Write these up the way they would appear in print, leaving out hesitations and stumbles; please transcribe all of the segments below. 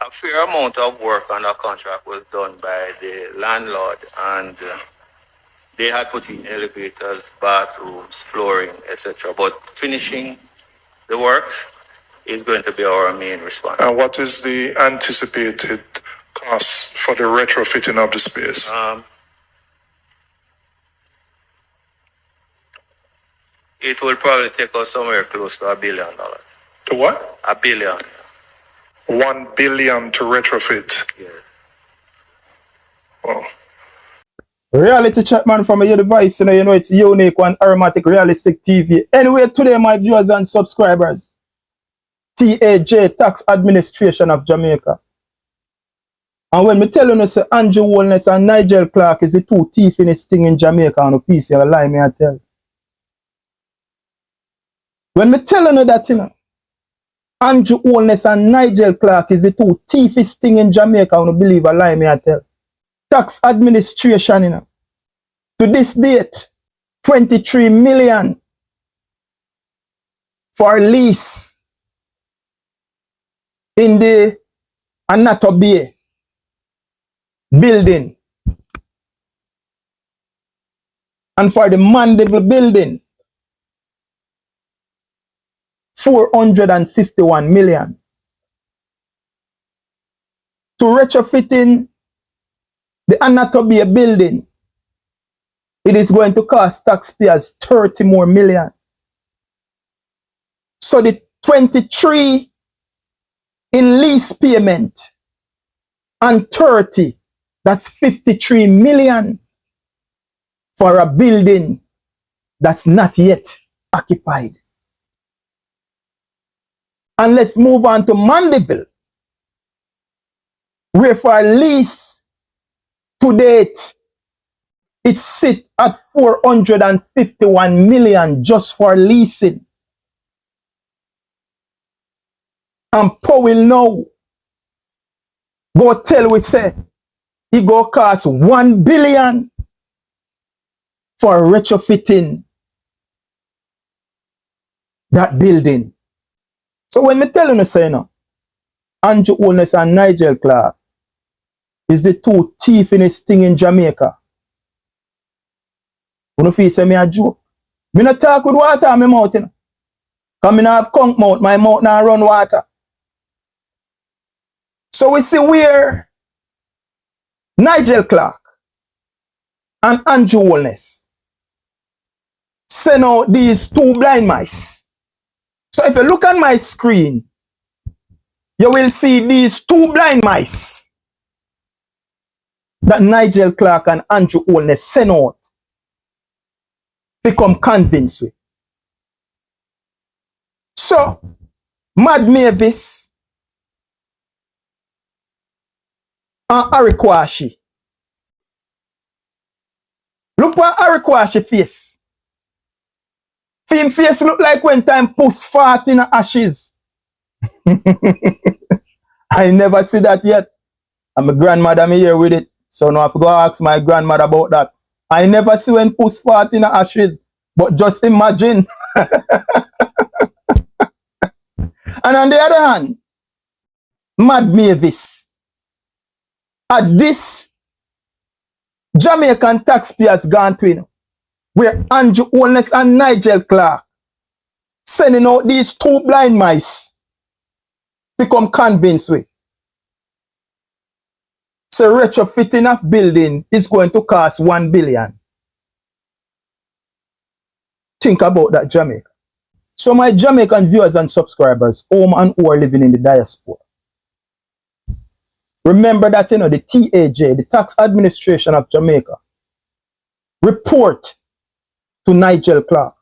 a fair amount of work on the contract was done by the landlord, and they had put in elevators, bathrooms, flooring, etc. But finishing the works is going to be our main response. And what is the anticipated cost for the retrofitting of the space? It will probably take us somewhere close to $1 billion. To what? $1 billion. 1 billion to retrofit. Yes. Wow. Reality check, man, from your device, you know it's unique and aromatic realistic TV. Anyway, today, my viewers and subscribers, TAJ, Tax Administration of Jamaica. And when me tell you, say Andrew Holness and Nigel Clark is the two thief in this thing in Jamaica, and if you say a lie, me I tell. When me tell you that, you know, Andrew Holness and Nigel Clark is the two thiefest thing in Jamaica, and you believe a lie, me I tell. Tax Administration, you know, to this date, 23 million for lease in the Anato Bay building, and for the Mandeville building, 451 million. To retrofitting the Anato Bay building, it is going to cost taxpayers 30 more million. So the 23 in lease payment and 30, that's 53 million for a building that's not yet occupied. And let's move on to Mandeville, where for a lease to date, it sits at 451 million just for leasing. And Powell now go tell we say it go cost 1 billion for retrofitting that building. So when me tell you say no, Andrew Holness and Nigel Clark is the two thief in this thing in Jamaica. You know, if you say me a joke. Me not talk with water in my mouth, you know. Because me not have conch mouth, my mouth not run water. So we see where Nigel Clark and Andrew Holness send out these two blind mice. So if you look on my screen, you will see these two blind mice that Nigel Clark and Andrew Holness send out. Become convinced with. So, Mad Mavis and Arikwashi. Look what Arikwashi face. Him face look like when time puss fart in the ashes. I never see that yet. And my grandmother me here with it. So now I have to go ask my grandmother about that. I never see when puss fart in the ashes, but just imagine. And on the other hand, Mad Mavis. At this Jamaican taxpayers gone to, you know, where Andrew Holness and Nigel Clark sending out these two blind mice to come convince we. So retrofitting of building is going to cost 1 billion. Think about that, Jamaica. So my Jamaican viewers and subscribers, home and who are living in the diaspora, remember that, you know, the TAJ, the Tax Administration of Jamaica, report to Nigel Clark.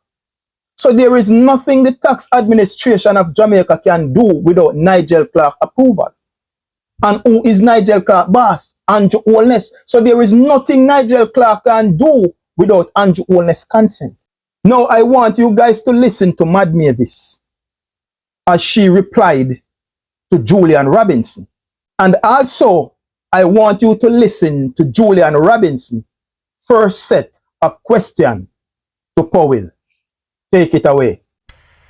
So there is nothing the Tax Administration of Jamaica can do without Nigel Clark approval. And who is Nigel Clark boss? Andrew Holness. So there is nothing Nigel Clark can do without Andrew Holness' consent. Now I want you guys to listen to Mad Mavis as she replied to Julian Robinson. And also, I want you to listen to Julian Robinson first set of questions to Powell. Take it away.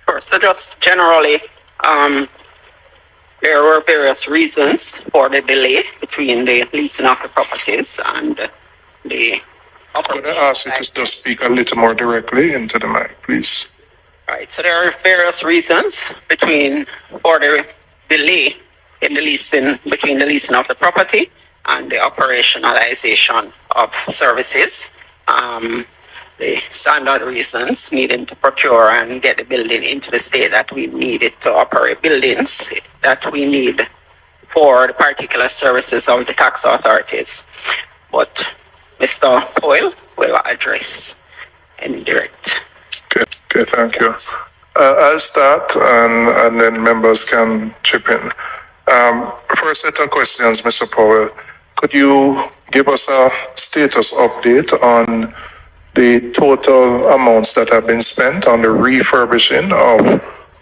Sure. So just generally, There were various reasons for the delay between the leasing of the properties and the I'm going to ask you to just speak a little more directly into the mic, please. Right, so there are various reasons for the delay in the leasing, between the leasing of the property and the operationalization of services. The standard reasons needing to procure and get the building into the state that we need it to operate buildings that we need for the particular services of the tax authorities. But Mr. Poyle will address any direct. Okay, thank you. I'll start and then members can chip in. First set of questions, Mr. Powell. Could you give us a status update on the total amounts that have been spent on the refurbishing of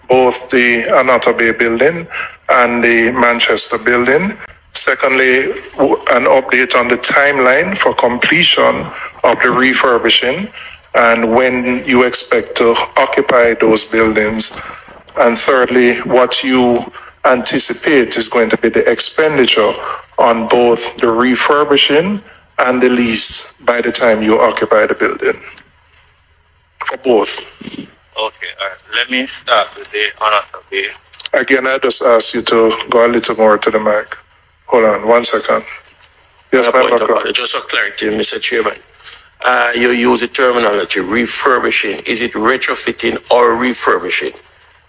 both the Anata Bay building and the Manchester building? Secondly, an update on the timeline for completion of the refurbishing and when you expect to occupy those buildings. And thirdly, what you anticipate is going to be the expenditure on both the refurbishing and the lease by the time you occupy the building. For both. Okay, all right. Let me start with the Anata Bay. Again, I just ask you to go a little more to the mic. Hold on 1 second. Yes, ma'am. Just for clarity, Mr. Chairman. You use the terminology refurbishing. Is it retrofitting or refurbishing?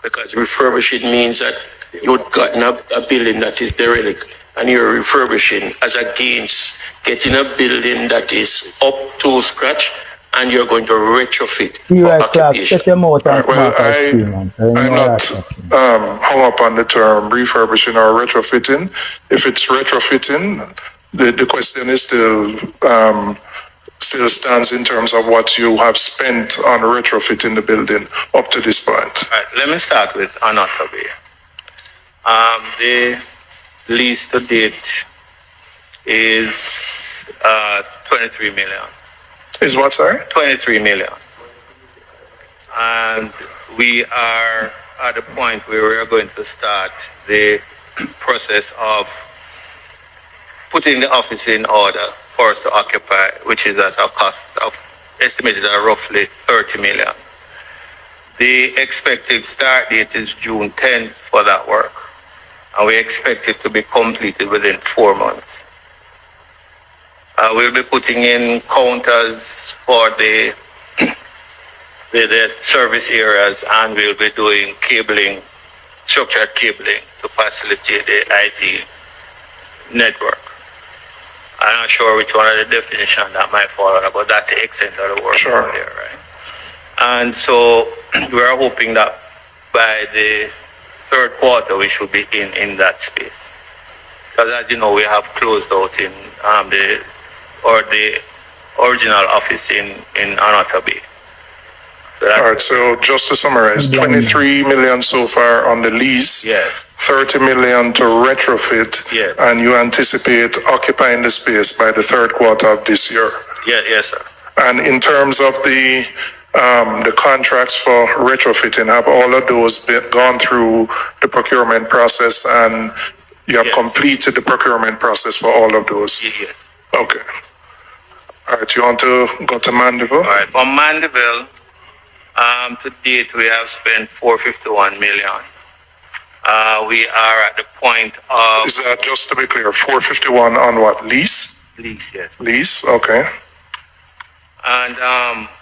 Because refurbishing means that you've gotten a building that is derelict and you're refurbishing as against getting a building that is up to scratch and you're going to retrofit for occupation. Shut your mouth and come out and scream, man. I'm not hung up on the term refurbishing or retrofitting. If it's retrofitting, the question is still stands in terms of what you have spent on retrofitting the building up to this point. All right, let me start with Anata Bay. The lease to date is 23 million. Is what, sorry? 23 million. And we are at the point where we are going to start the process of putting the office in order for us to occupy, which is at a cost of estimated at roughly 30 million. The expected start date is June 10th for that work, and we expect it to be completed within 4 months. We'll be putting in counters for the service areas, and we'll be doing cabling, structured cabling to facilitate the IT network. I'm not sure which one of the definition that might fall under, but that's the extent of the work sure. There, right? And so we are hoping that by the third quarter we should be in that space. Because as you know, we have closed out in the original office in Anata Bay. So all right, so just to summarize, 23 million so far on the lease. Yes. 30 million to retrofit, yes. And you anticipate occupying the space by the third quarter of this year. Yes, sir. And in terms of the contracts for retrofitting, have all of those gone through the procurement process, and you have completed the procurement process for all of those? Yes. Okay. All right, you want to go to Mandeville? All right, for Mandeville, to date we have spent 451 million. We are at the point of... Is that, just to be clear, 451 on what, lease? Lease, yes. Lease, okay. And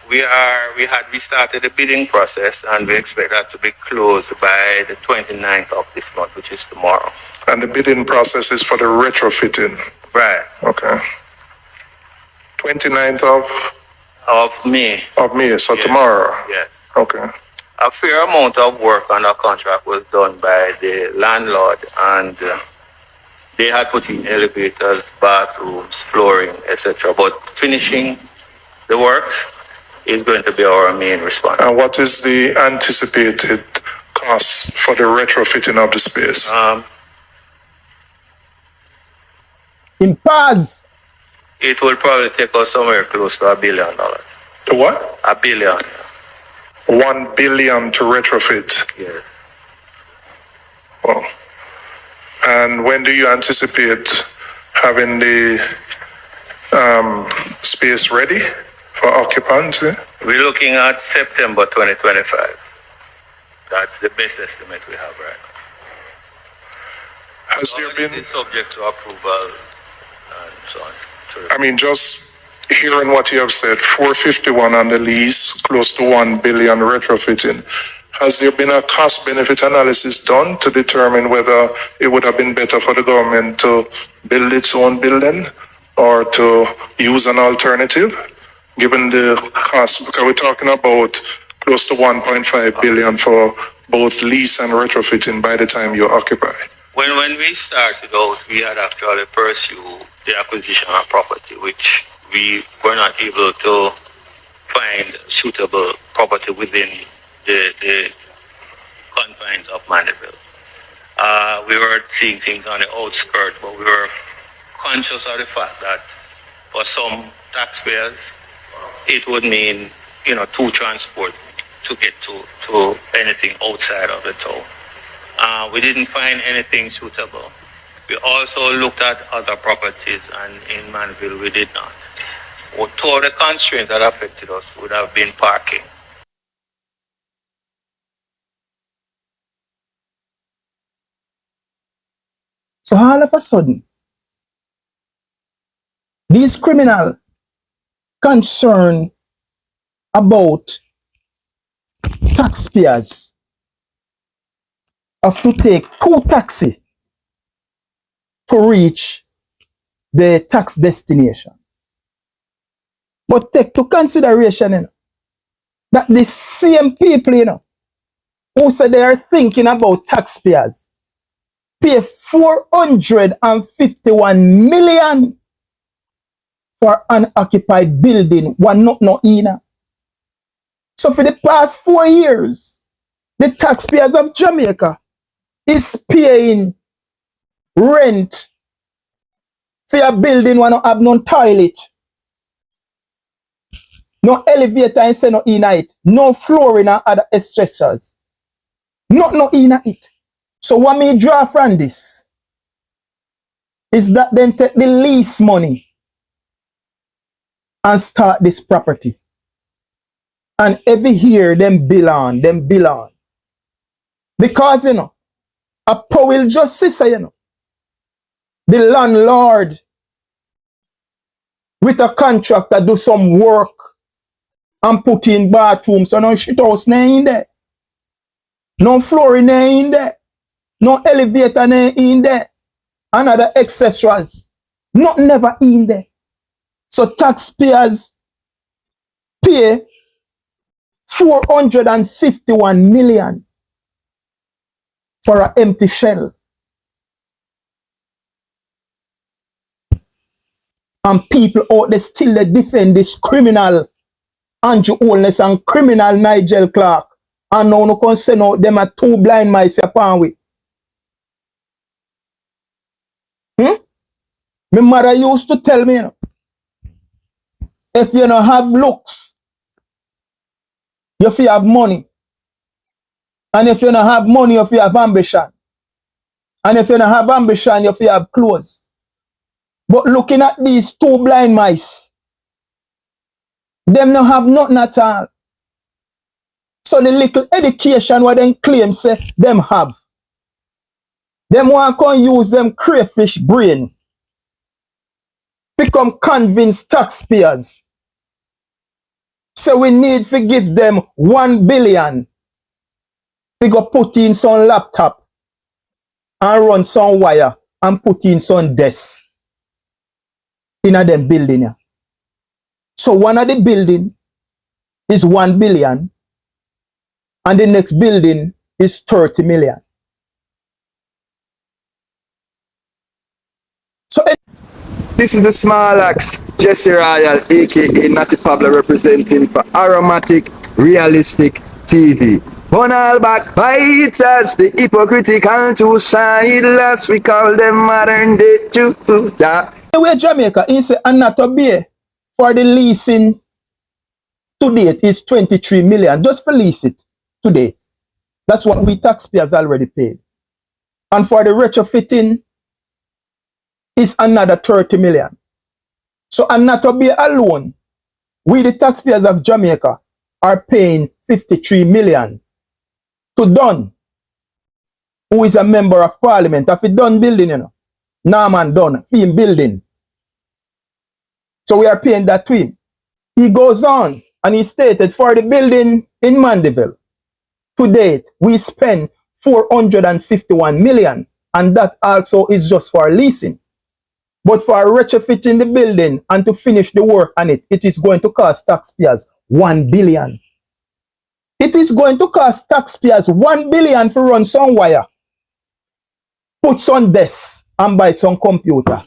we started the bidding process, and we expect that to be closed by the 29th of this month, which is tomorrow. And the bidding process is for the retrofitting? Right. Okay. 29th of May. Of May, so yes. Tomorrow? Yes. Okay. A fair amount of work on the contract was done by the landlord, and they had put in elevators, bathrooms, flooring, etc. But finishing the works is going to be our main response. And what is the anticipated cost for the retrofitting of the space? In pause. It will probably take us somewhere close to $1 billion. To what? $1 billion. 1 billion to retrofit. Yes. Well, And when do you anticipate having the space ready for occupancy? We're looking at September 2025. That's the best estimate we have right now. Has there been... It's subject to approval and so on. I mean, just hearing what you have said, 451 on the lease, close to 1 billion retrofitting. Has there been a cost-benefit analysis done to determine whether it would have been better for the government to build its own building or to use an alternative, given the cost? Because we're talking about close to 1.5 billion for both lease and retrofitting by the time you occupy. When we started out, we had actually pursued the acquisition of property, which we were not able to find suitable property within the confines of Mandeville. We were seeing things on the outskirts, but we were conscious of the fact that for some taxpayers, it would mean, two transport to get to anything outside of the town. We didn't find anything suitable. We also looked at other properties, and in Mandeville we did not. Two of the constraints that affected us would have been parking. So all of a sudden, these criminals concerned about taxpayers have to take 2 taxis to reach the tax destination. But take to consideration, that the same people, who say they are thinking about taxpayers, pay 451 million for unoccupied building, one not no ina. So for the past 4 years, the taxpayers of Jamaica is paying rent for a building one not have no toilet, no elevator and say no in it, no flooring and other structures, not no in it. So what me draw from this is that then take the lease money and start this property. And every year them bill on. Because a Powell justice, the landlord with a contractor do some work and put in bathrooms, so no shit house in there. No flooring in there. No elevator in there. Another accessories. Not never in there. So taxpayers pay 451 million for an empty shell. And people out there still they defend this criminal Andrew Holness and criminal Nigel Clark. And now no can say no, them are 2 blind mice upon we. My mother used to tell me, if you don't have looks, you have money. And if you don't have money, you have ambition. And if you don't have ambition, you have clothes. But looking at these 2 blind mice, them don't have nothing at all. So the little education what them claim say them have, them want to use them crayfish brain, become convinced taxpayers. So we need to give them 1 billion. We go put in some laptop and run some wire and put in some desk in a them building here. So one of the building is 1 billion and the next building is 30 million. So this is the Small Axe, Jesse Royal, aka Natty Pablo, representing for Aromatic Realistic TV. One all backbiters, the hypocritical two-siders, we call them modern day Judah. The way Jamaica is and not to be for the leasing to date is 23 million just for lease it to date. That's what we taxpayers already paid. And for the retrofitting, is another 30 million. So, and not to be alone, we the taxpayers of Jamaica are paying 53 million to Dunn, who is a member of parliament of the Dunn building, you know. Norman Dunn, film building. So we are paying that to him. He goes on and he stated for the building in Mandeville, to date, we spend 451 million, and that also is just for leasing. But for retrofitting the building and to finish the work on it, it is going to cost taxpayers 1 billion. It is going to cost taxpayers 1 billion for run some wire, put some desk and buy some computer.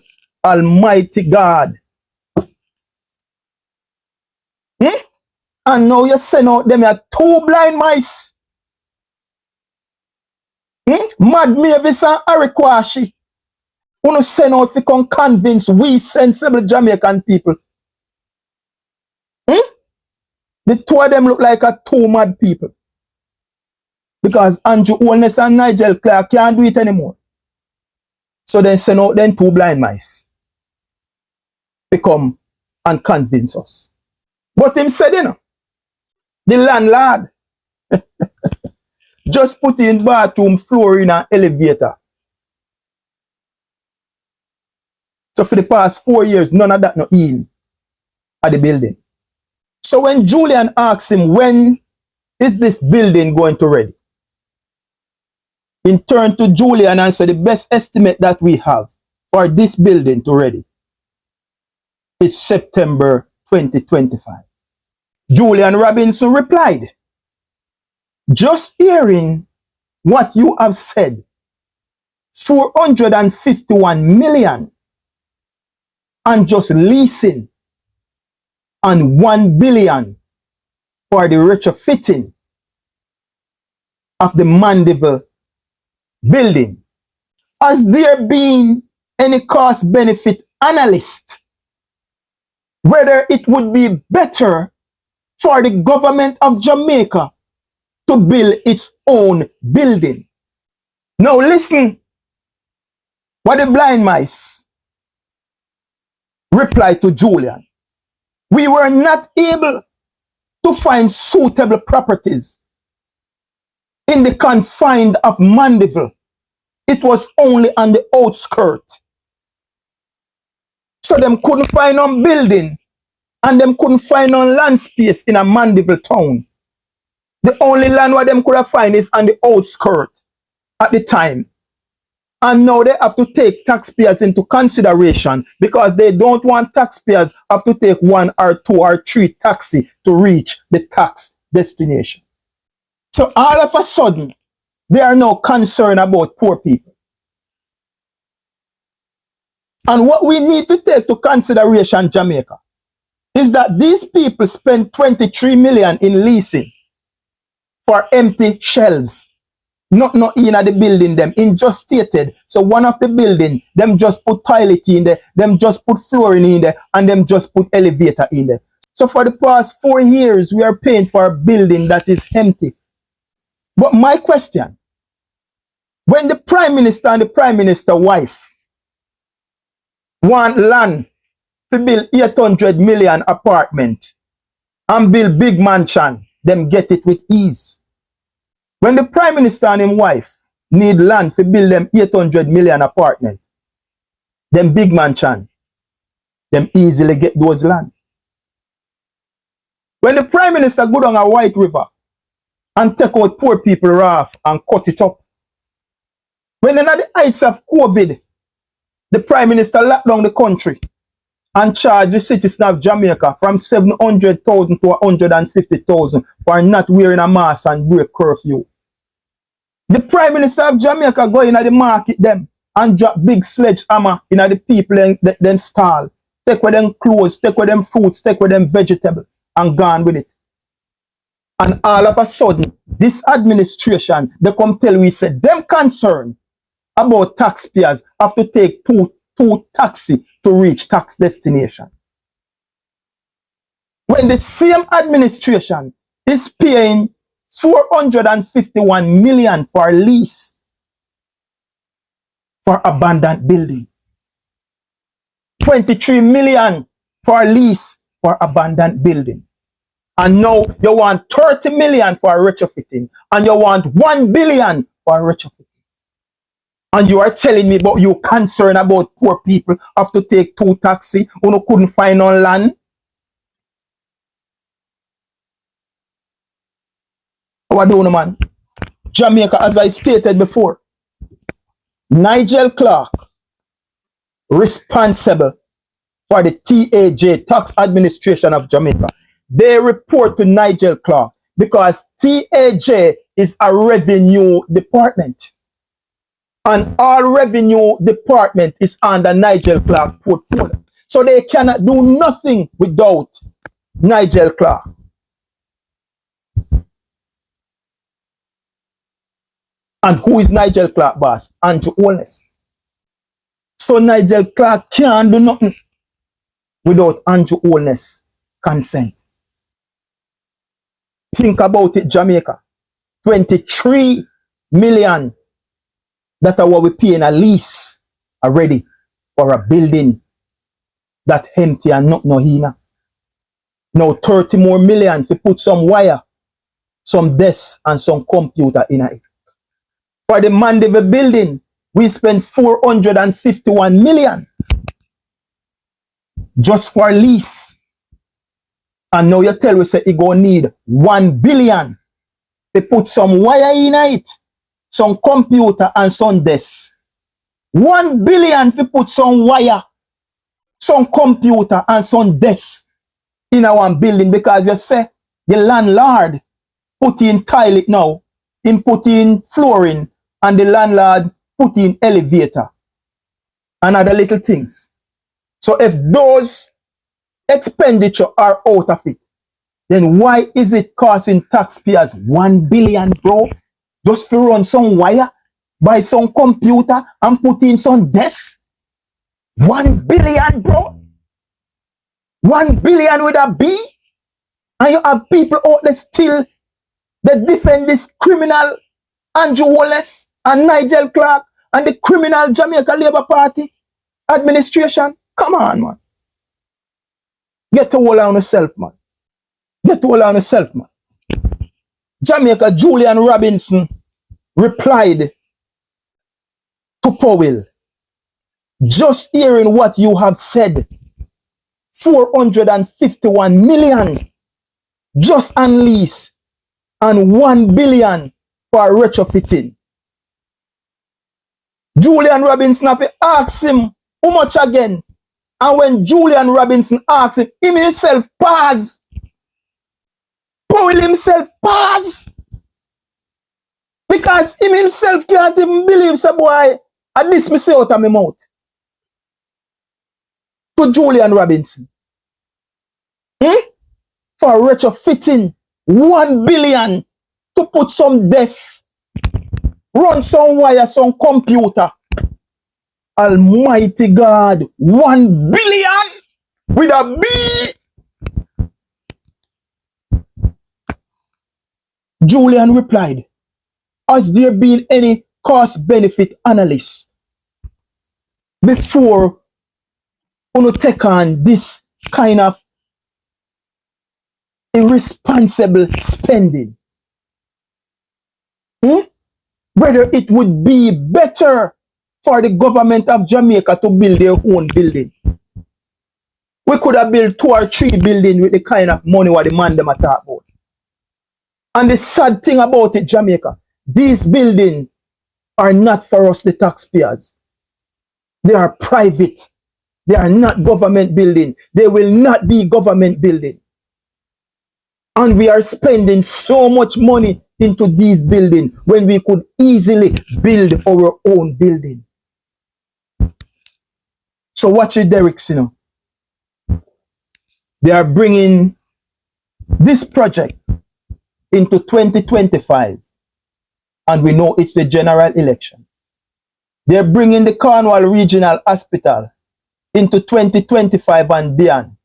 Almighty God. And now you send out them are 2 blind mice. Mad Mavis and Arikwashi. Who send out to come convince we sensible Jamaican people. The two of them look like a 2 mad people. Because Andrew Holness and Nigel Clark can't do it anymore. So then send out them 2 blind mice to come and convince us. But him said, you know, the landlord just put in bathroom floor in an elevator. So for the past 4 years, none of that no in at the building. So when Julian asks him, when is this building going to ready? In turn to Julian and said, the best estimate that we have for this building to ready is September 2025. Julian Robinson replied, just hearing what you have said, 451 million and just leasing and 1 billion for the retrofitting of the Mandeville building. Has there been any cost benefit analyst whether it would be better for the government of Jamaica to build its own building? Now listen what the blind mice replied to Julian. We were not able to find suitable properties in the confines of Mandeville. It was only on the outskirts. So them couldn't find on building and them couldn't find on land space in a Mandeville town. The only land where them could have find is on the outskirts at the time. And now they have to take taxpayers into consideration because they don't want taxpayers have to take 1 or 2 or 3 taxi to reach the tax destination. So all of a sudden, they are now concerned about poor people. And what we need to take to consideration, Jamaica, is that these people spend 23 million in leasing for empty shells. Not in the building them, in just stated. So one of the building, them just put toilet in there, them just put flooring in there, and them just put elevator in there. So for the past 4 years, we are paying for a building that is empty. But my question, when the Prime Minister and the Prime Minister's wife want land to build 800 million apartment and build big mansion, them get it with ease. When the Prime Minister and his wife need land to build them 800 million apartment, them big mansion, them easily get those land. When the Prime Minister go down a White River and take out poor people raft and cut it up, when in the heights of COVID, the Prime Minister locked down the country and charged the citizens of Jamaica from 700,000 to 150,000 for not wearing a mask and break curfew. The Prime Minister of Jamaica go in at the market them and drop big sledgehammer in at the people them stall. Take with them clothes, take with them fruits, take with them vegetables and gone with it. And all of a sudden, this administration, they come tell we said them concerned about taxpayers have to take two taxi to reach tax destination. When the same administration is paying 451 million for a lease for abandoned building. 23 million for lease for abandoned building. And now you want 30 million for retrofitting. And you want 1 billion for retrofitting. And you are telling me about you concerned about poor people have to take 2 taxi who couldn't find on land. What do you know, man? Jamaica, as I stated before, Nigel Clark, responsible for the TAJ, Tax Administration of Jamaica. They report to Nigel Clark because TAJ is a revenue department. And all revenue department is under Nigel Clark portfolio. So they cannot do nothing without Nigel Clark. And who is Nigel Clark, boss? Andrew Holness. So Nigel Clark can't do nothing without Andrew Holness' consent. Think about it, Jamaica. 23 million. That's what we pay in a lease already for a building that empty and not no hina. Now 30 more million to put some wire, some desk and some computer in it. For the Mandeville building, we spent 451 million just for lease. And now you tell we say it gonna need 1 billion to put some wire in it, some computer and some desk. 1 billion to put some wire, some computer and some desk in our building because you say the landlord put in toilet now, him put in flooring, and the landlord put in elevator and other little things. So if those expenditure are out of it, then why is it costing taxpayers 1 billion, bro? Just to run some wire, buy some computer, and put in some desk? 1 billion, bro? 1 billion with a B? And you have people out there still that defend this criminal Andrew Wallace and Nigel Clark and the criminal Jamaica Labour Party administration. Come on, man. Get to hold on yourself, man. Get to hold on yourself, man. Jamaica Julian Robinson replied to Powell, just hearing what you have said, 451 million just on lease and 1 billion for retrofitting. Julian Robinson have to ask him how much again. And when Julian Robinson asked him, him himself pause. Powell himself pause. Because him himself can't even believe, so boy, I dismiss it out of my mouth. To Julian Robinson. For retrofitting 1 billion to put some desk, run some wire, some computer. Almighty God, 1 billion with a B. Julian replied, has there been any cost-benefit analysis before you take on this kind of irresponsible spending? Whether it would be better for the government of Jamaica to build their own building. We could have built 2 or 3 buildings with the kind of money what the man them talk about. And the sad thing about it, Jamaica, these buildings are not for us, the taxpayers. They are private. They are not government building. They will not be government building. And we are spending so much money into these buildings when we could easily build our own building. So watch it, Derricks, you know. They are bringing this project into 2025. And we know it's the general election. They're bringing the Cornwall Regional Hospital into 2025 and beyond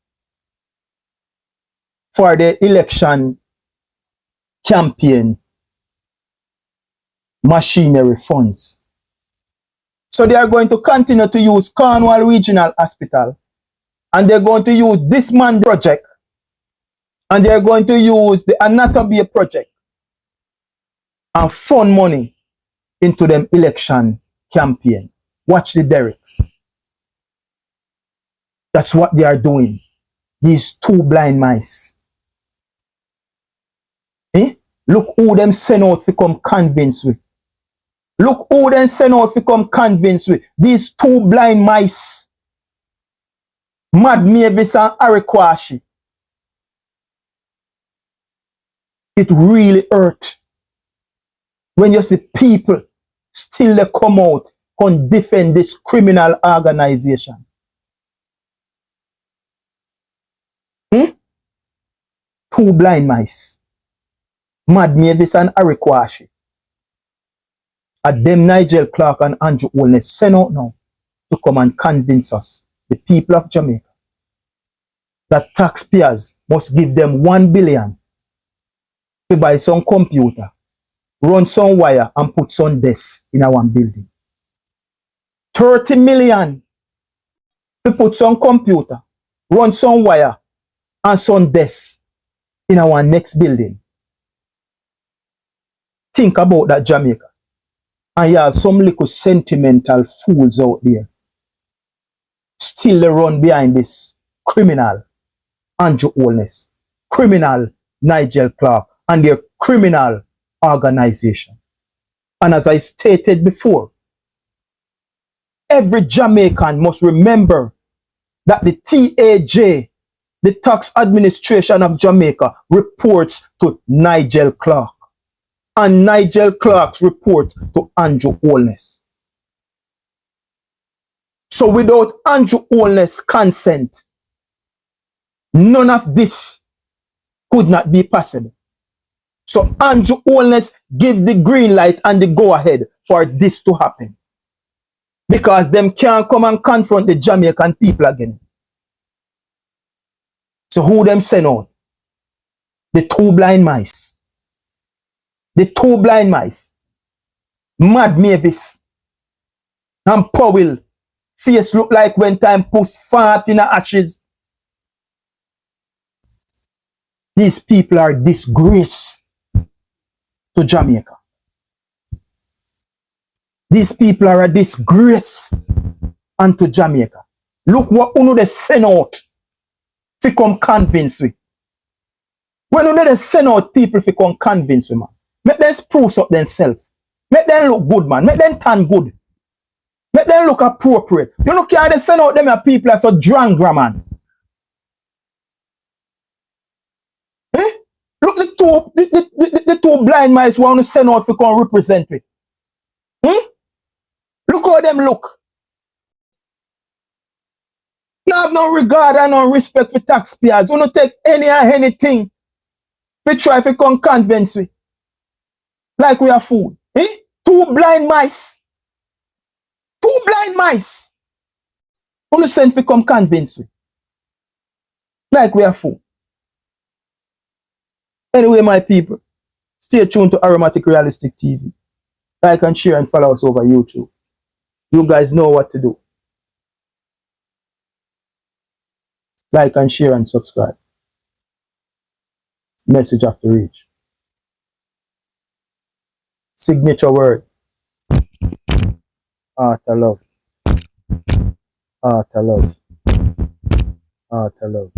for the election campaign machinery funds. So they are going to continue to use Cornwall Regional Hospital, and they're going to use this man project, and they're going to use the Anatomy project and fund money into them election campaign. Watch the derricks. That's what they are doing. These two blind mice. Eh? Look who them send out to come convince we. Look who them send out to come convince we. These two blind mice. Mad Mavis and Arikwashi. It really hurt when you see people still they come out and defend this criminal organization. Two blind mice. Mad Mavis and Arikwashi. At them Nigel Clark and Andrew Holness send out now to come and convince us, the people of Jamaica, that taxpayers must give them 1 billion to buy some computer, run some wire and put some desk in our building. 30 million to put some computer, run some wire and some desk in our next building. Think about that, Jamaica. And you have some little sentimental fools out there. Still they run behind this criminal Andrew Holness, criminal Nigel Clark, and their criminal organization. And as I stated before, every Jamaican must remember that the TAJ, the Tax Administration of Jamaica, reports to Nigel Clark. And Nigel Clark's report to Andrew Holness. So without Andrew Holness' consent, none of this could not be possible. So Andrew Holness give the green light and the go ahead for this to happen. Because them can't come and confront the Jamaican people again. So who them send out? The two blind mice. The two blind mice. Mad Mavis and Powell. Face look like when time puts fart in the ashes. These people are disgrace to Jamaica. These people are a disgrace unto Jamaica. Look what uno they send out to come convince we. When uno they send out people to come convince we, man. Make them spruce up themselves. Make them look good, man. Make them turn good. Make them look appropriate. You look how they send out them people as a drangra, man. Eh? Look the two blind mice who want to send out to come represent me. Look how them look. You have no regard and no respect for taxpayers. You don't take anything to try to come convince me. Like we are fool. Eh? Two blind mice. Two blind mice. Who sent to come convince me. Like we are fool. Anyway, my people, stay tuned to Aromatic Realistic TV. Like and share and follow us over YouTube. You guys know what to do. Like and share and subscribe. Message after reach. Signature word. Art of love. Art of love. Art of love.